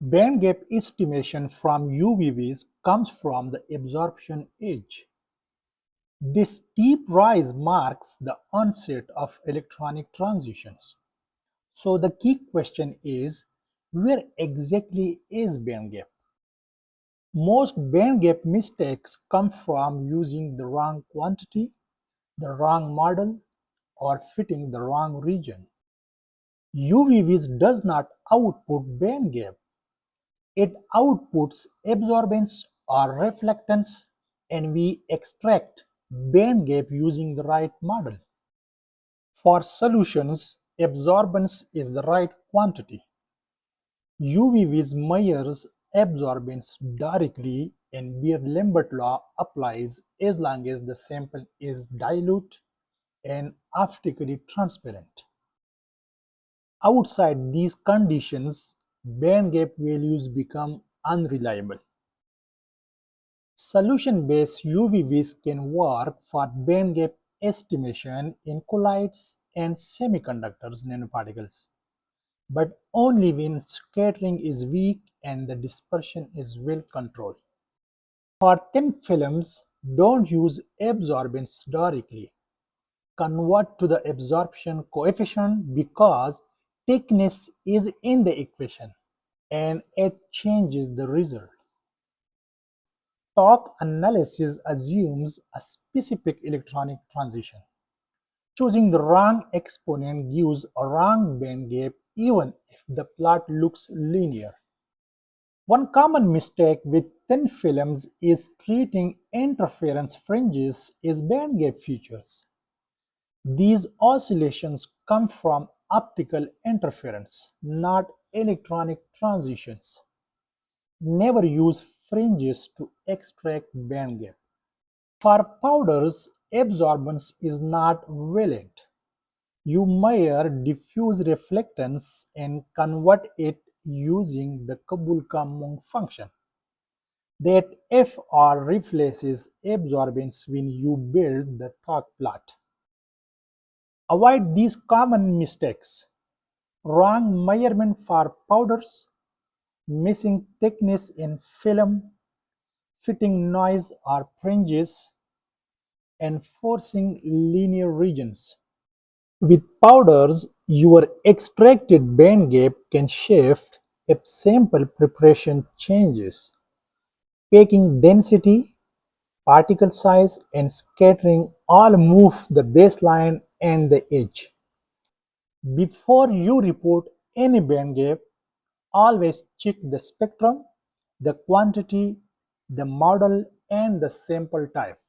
Band gap estimation from UV-Vis comes from the absorption edge. This steep rise marks the onset of electronic transitions. So the key question is, where exactly is band gap? Most band gap mistakes come from using the wrong quantity, the wrong model, or fitting the wrong region. UV-Vis does not output band gap. It outputs absorbance or reflectance, and we extract band gap using the right model. For solutions, absorbance is the right quantity. UV-Vis measures absorbance directly, and Beer-Lambert law applies as long as the sample is dilute and optically transparent. Outside these conditions, band gap values become unreliable. Solution-based UV-Vis can work for band gap estimation in colloids and semiconductors nanoparticles, but only when scattering is weak and the dispersion is well controlled. For thin films, don't use absorbance directly. Convert to the absorption coefficient because thickness is in the equation and it changes the result. Tauc analysis assumes a specific electronic transition. Choosing the wrong exponent gives a wrong band gap even if the plot looks linear. One common mistake with thin films is treating interference fringes as band gap features. These oscillations come from optical interference, not electronic transitions. Never use fringes to extract band gap. For powders, absorbance is not valid. You measure diffuse reflectance and convert it using the Kubelka Munk function. That FR replaces absorbance when you build the Tauc plot. Avoid these common mistakes: wrong measurement for powders, missing thickness in film, fitting noise or fringes, and forcing linear regions. With powders, your extracted band gap can shift if sample preparation changes. Packing density, particle size, and scattering all move the baseline and the edge. Before you report any band gap, always check the spectrum, the quantity, the model, and the sample type.